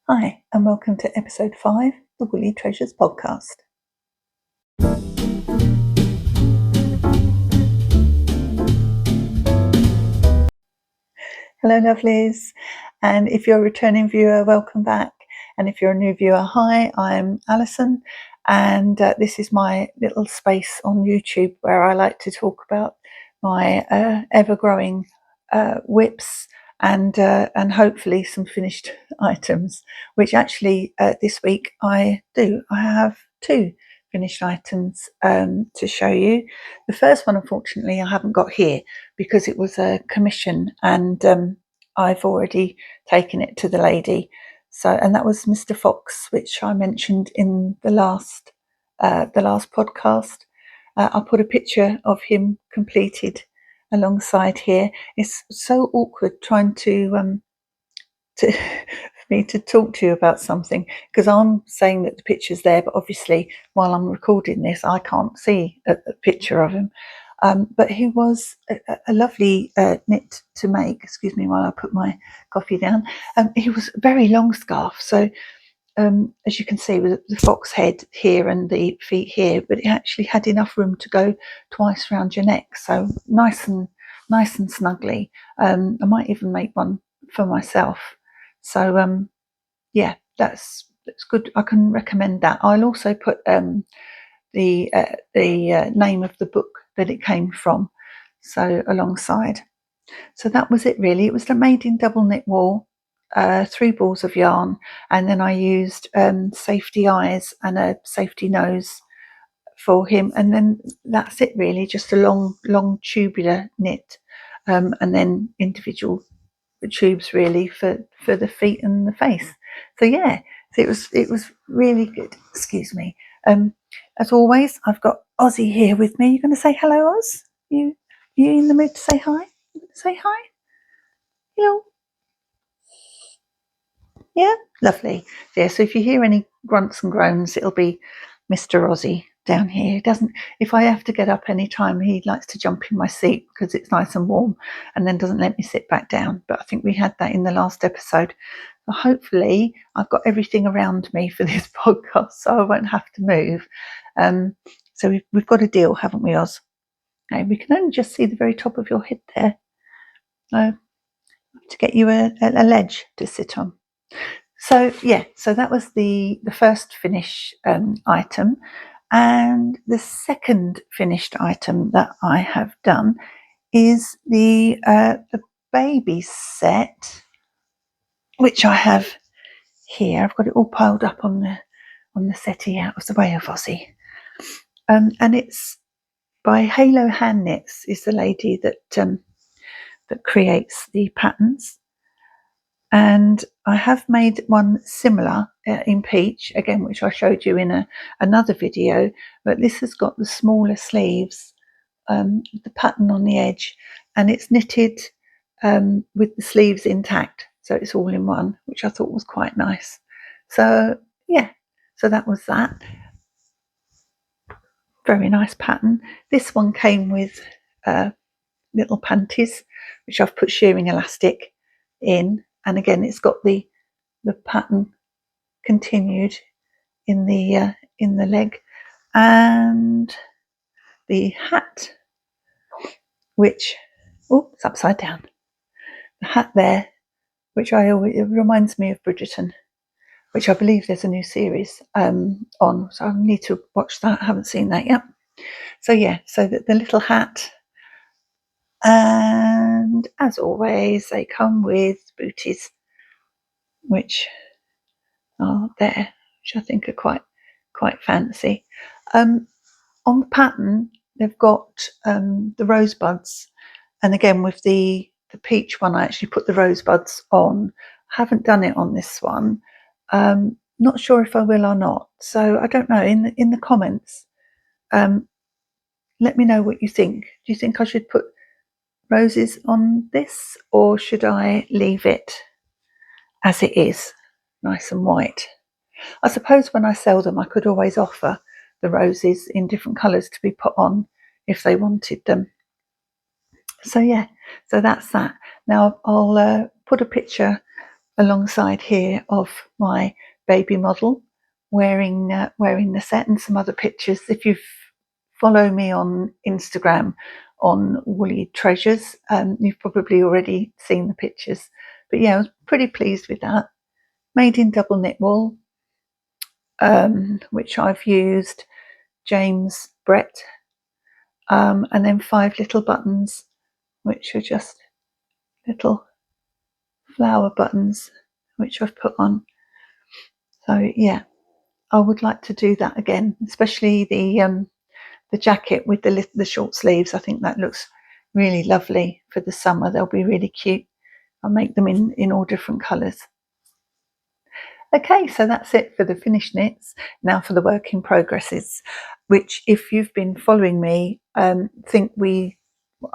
Hi, and welcome to episode 5, the Woolley Treasures podcast. Hello, lovelies. And if you're a returning viewer, welcome back. And if you're a new viewer, hi, I'm Alison. And this is my little space on YouTube where I like to talk about my ever-growing whips and hopefully some finished items, which actually this week I do. I have 2 finished items to show you. The first one, unfortunately, I haven't got here because it was a commission and I've already taken it to the lady. So, and that was Mr. Fox, which I mentioned in the last podcast. I'll put a picture of him completed alongside here. It's so awkward trying to for me to talk to you about something because I'm saying that the picture's there, but obviously while I'm recording this, I can't see a picture of him. But he was a lovely knit to make. Excuse me while I put my coffee down. He was a very long scarf, so as you can see with the fox head here and the feet here, but it actually had enough room to go twice around your neck, so nice and snugly. I might even make one for myself. So yeah, that's good. I can recommend that. I'll also put the name of the book that it came from, so alongside. So that was it really. It was made in double knit wool, 3 balls of yarn, and then I used safety eyes and a safety nose for him, and then that's it really. Just a long tubular knit, and then individual tubes really for the feet and the face. So yeah, so it was really good. Excuse me. As always, I've got Ozzy here with me. You're going to say hello, Oz? You in the mood to say hi? You going to say hi? Hello. Yeah, lovely. Yeah, so if you hear any grunts and groans, it'll be Mr. Ozzy down here. He doesn't. If I have to get up any time, he likes to jump in my seat because it's nice and warm, and then doesn't let me sit back down. But I think we had that in the last episode. So hopefully, I've got everything around me for this podcast, so I won't have to move. So we've got a deal, haven't we, Oz? Okay, we can only just see the very top of your head there. To get you a ledge to sit on. So yeah, so that was the first finish item, and the second finished item that I have done is the baby set, which I have here. I've got it all piled up on the settee out of the way of Ozzy, and it's by Halo Hand Knits. Is the lady that creates the patterns. And I have made one similar in peach, again, which I showed you in another video, but this has got the smaller sleeves, the pattern on the edge, and it's knitted with the sleeves intact, so it's all in one, which I thought was quite nice. So yeah, so that was that. Very nice pattern. This one came with little panties, which I've put shearing elastic in. And again, it's got the pattern continued in the leg, and the hat, which it's upside down. The hat there, which it reminds me of Bridgerton, which I believe there's a new series on, so I need to watch that. I haven't seen that yet. So yeah, so the little hat. And as always, they come with booties, which are there, which I think are quite fancy. On the pattern, they've got the rosebuds, and again with the peach one, I actually put the rosebuds on. I haven't done it on this one. Not sure if I will or not. So I don't know. In the comments, let me know what you think. Do you think I should put roses on this, or should I leave it as it is, nice and white? I suppose when I sell them, I could always offer the roses in different colours to be put on if they wanted them. So yeah, so that's that. Now I'll put a picture alongside here of my baby model wearing the set, and some other pictures. If you follow me on Instagram on Woolley Treasures, you've probably already seen the pictures. But yeah, I was pretty pleased with that. Made in double knit wool, which I've used James Brett, and then 5 little buttons, which are just little flower buttons, which I've put on. So yeah, I would like to do that again, especially the jacket with the short sleeves. I think that looks really lovely for the summer. They'll be really cute. I'll make them in all different colours. Okay, so that's it for the finished knits. Now for the work in progresses, which, if you've been following me, I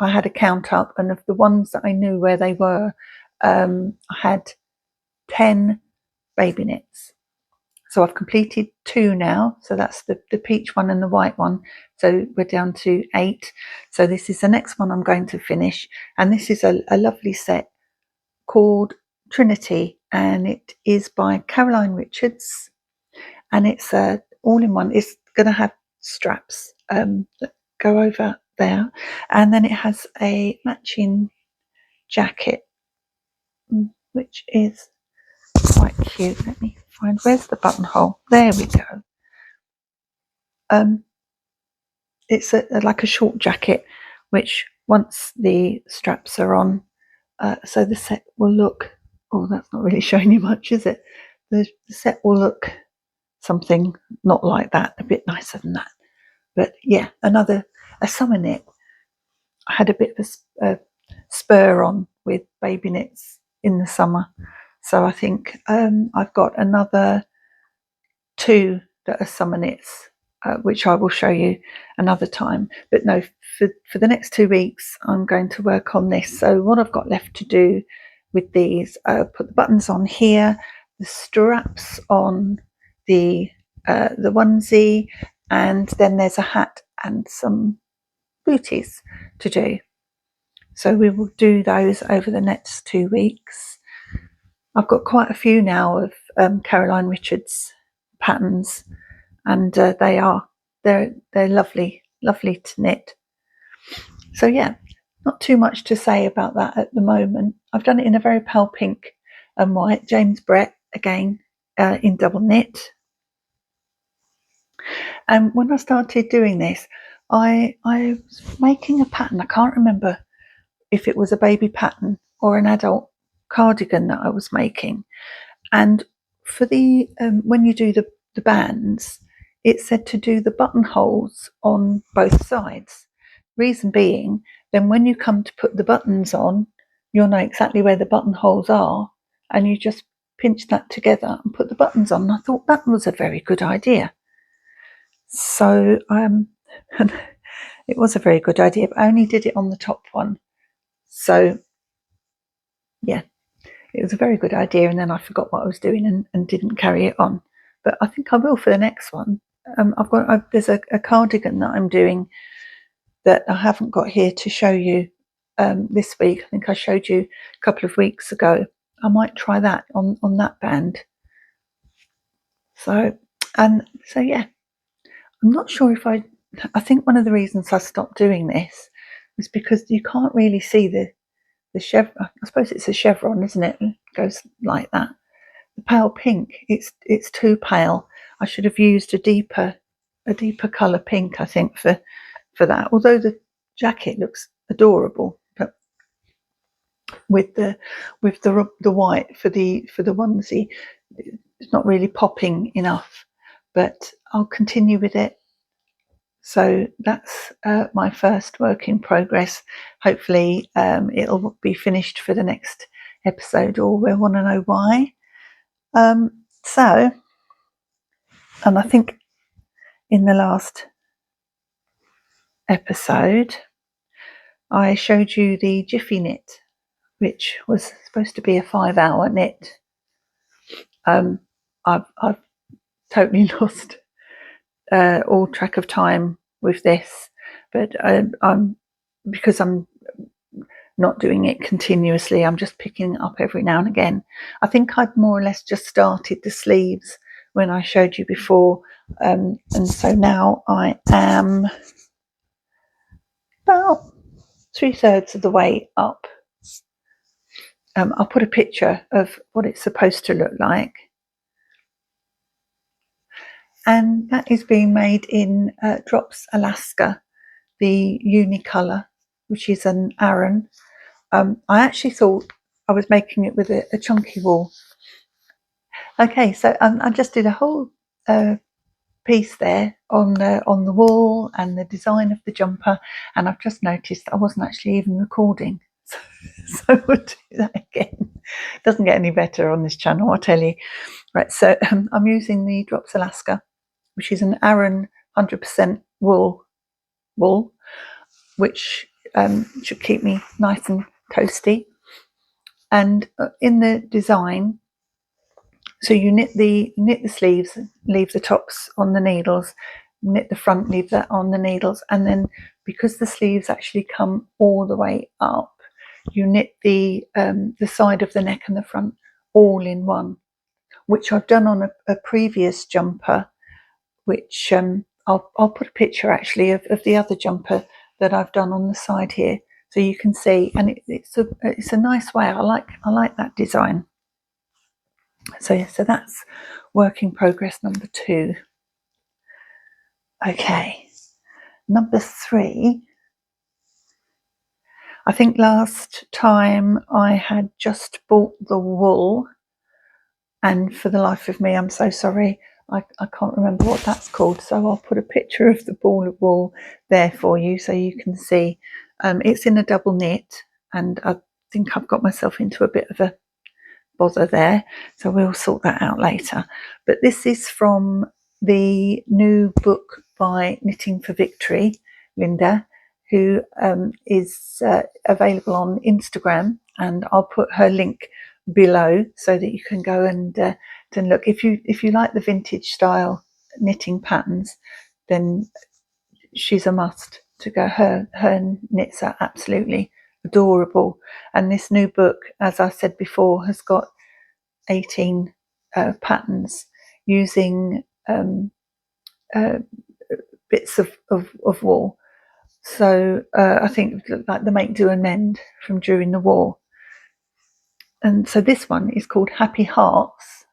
had a count up, and of the ones that I knew where they were, I had 10 baby knits. So I've completed 2 now. So that's the peach one and the white one. So we're down to 8. So this is the next one I'm going to finish. And this is a lovely set called Trinity, and it is by Caroline Richards. And it's all in one. It's going to have straps that go over there. And then it has a matching jacket, which is quite cute. Let me find, where's the buttonhole? There we go. It's like a short jacket, which once the straps are on, so the set will look, oh, that's not really showing you much, is it? The set will look something not like that, a bit nicer than that. But yeah, a summer knit. I had a bit of a spur on with baby knits in the summer. So I think I've got another 2 that are summer knits, which I will show you another time. But no, for the next 2 weeks, I'm going to work on this. So what I've got left to do with these, put the buttons on here, the straps on the onesie, and then there's a hat and some booties to do. So we will do those over the next 2 weeks. I've got quite a few now of Caroline Richards patterns, and they're lovely to knit. So yeah, not too much to say about that at the moment. I've done it in a very pale pink and white, James Brett again, in double knit. And when I started doing this, I was making a pattern. I can't remember if it was a baby pattern or an adult cardigan that I was making. And for the when you do the bands, it said to do the buttonholes on both sides. Reason being, then when you come to put the buttons on, you'll know exactly where the buttonholes are, and you just pinch that together and put the buttons on. And I thought that was a very good idea. So it was a very good idea, but I only did it on the top one. So yeah, it was a very good idea, and then I forgot what I was doing and didn't carry it on. But I think I will for the next one. There's a cardigan that I'm doing that I haven't got here to show you this week. I think I showed you a couple of weeks ago. I might try that on that band. So yeah, I'm not sure if I think one of the reasons I stopped doing this was because you can't really see the chevron. I suppose it's a chevron, isn't it? It goes like that. The pale pink, it's too pale. I should have used a deeper colour pink, I think, for that. Although the jacket looks adorable, but with the white for the onesie, it's not really popping enough. But I'll continue with it. So that's my first work in progress. Hopefully it'll be finished for the next episode, or we'll want to know why. And I think in the last episode I showed you the Jiffy knit, which was supposed to be a 5-hour knit. I've totally lost all track of time with this, but because I'm not doing it continuously. I'm just picking it up every now and again. I think I'd more or less just started the sleeves when I showed you before, and so now I am about 3/3 of the way up. I'll put a picture of what it's supposed to look like, and that is being made in Drops Alaska, the Unicolor, which is an Aran. I actually thought I was making it with a chunky wool. Okay, so I just did a whole piece there on the wall and the design of the jumper, and I've just noticed I wasn't actually even recording, so we'll do that again. Doesn't get any better on this channel, I'll tell you. Right, so I'm using the Drops Alaska, which is an Aran 100% wool, which should keep me nice and toasty. And in the design, so you knit the sleeves, leave the tops on the needles, knit the front, leave that on the needles, and then because the sleeves actually come all the way up, you knit the side of the neck and the front all in one, which I've done on a previous jumper, which I'll put a picture actually of the other jumper that I've done on the side here, so you can see. And it's a nice way. I like that design. So yeah, so that's work in progress number 2. Okay, number 3. I think last time I had just bought the wool, and for the life of me, I'm so sorry, I can't remember what that's called. So I'll put a picture of the ball of wool there for you so you can see. It's in a double knit, and I think I've got myself into a bit of a bother there, so we'll sort that out later. But this is from the new book by Knitting for Victory, Linda, who is available on Instagram, and I'll put her link below so that you can go and look. If you like the vintage style knitting patterns, then she's a must to go. Her knits are absolutely adorable, and this new book, as I said before, has got 18 patterns using bits of wool. So I think like the make, do and mend from during the war. And so this one is called Happy Hearts,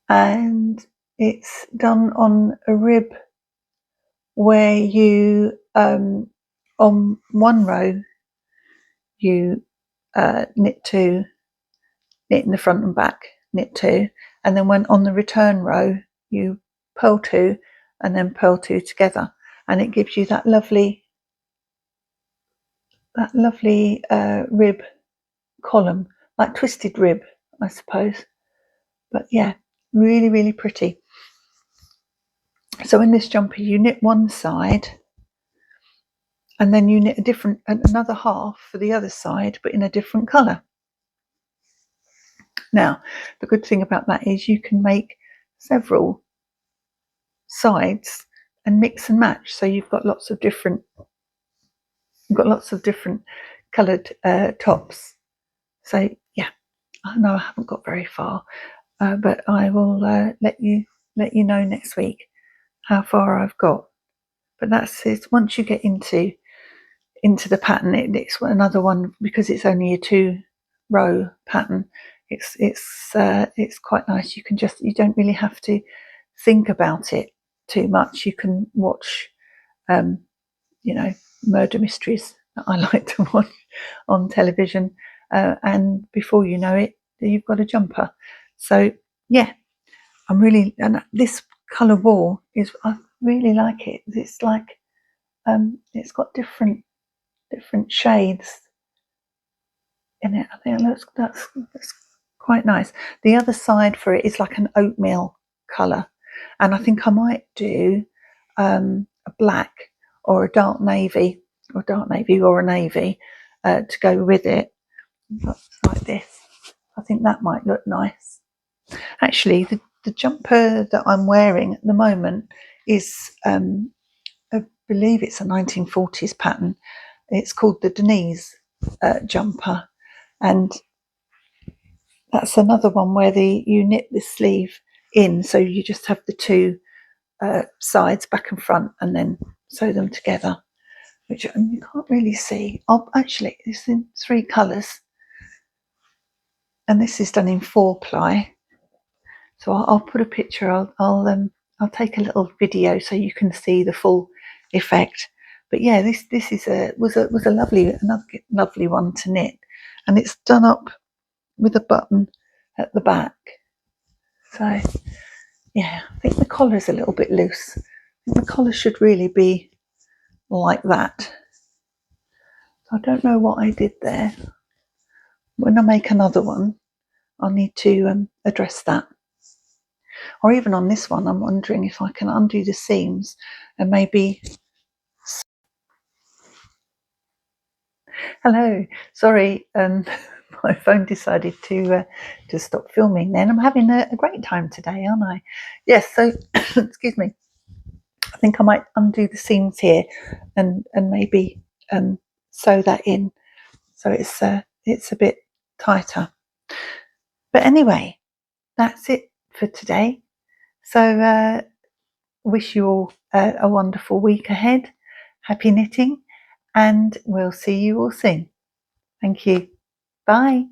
and it's done on a rib where you on one row you knit 2, knit in the front and back, knit 2, and then when on the return row you purl 2 and then purl 2 together, and it gives you that lovely rib column, like twisted rib, I suppose. But yeah, really, really pretty. So in this jumper you knit one side, and then you knit another half for the other side, but in a different colour. Now, the good thing about that is you can make several sides and mix and match. So you've got lots of different coloured tops. So yeah, I know I haven't got very far, but I will let you know next week how far I've got. But that's it. Once you get into the pattern, it's another one, because it's only a 2-row pattern. It's quite nice. You don't really have to think about it too much. You can watch murder mysteries that I like to watch on television, and before you know it, you've got a jumper. So yeah, and this colour wool I really like it. It's like it's got different shades in it. I think that's quite nice. The other side for it is like an oatmeal colour, and I think I might do a black or a dark navy or a navy to go with it. Like this. I think that might look nice. Actually, the jumper that I'm wearing at the moment is I believe it's a 1940s pattern. It's called the Denise, jumper, and that's another one where you knit the sleeve in, so you just have the two sides, back and front, and then sew them together, which you can't really see. Oh, actually, it's in 3 colours, and this is done in 4-ply. So I'll put a picture. I'll take a little video so you can see the full effect. But yeah, this was a lovely one to knit, and it's done up with a button at the back. So yeah, I think the collar is a little bit loose. I think the collar should really be like that. So I don't know what I did there. When I make another one, I'll need to address that. Or even on this one, I'm wondering if I can undo the seams and maybe... Hello, sorry, my phone decided to stop filming then. I'm having a great time today, aren't I? Yes, so, excuse me, I think I might undo the seams here and maybe sew that in so it's a bit tighter. But anyway, that's it for today. So wish you all a wonderful week ahead. Happy knitting, and we'll see you all soon. Thank you. Bye.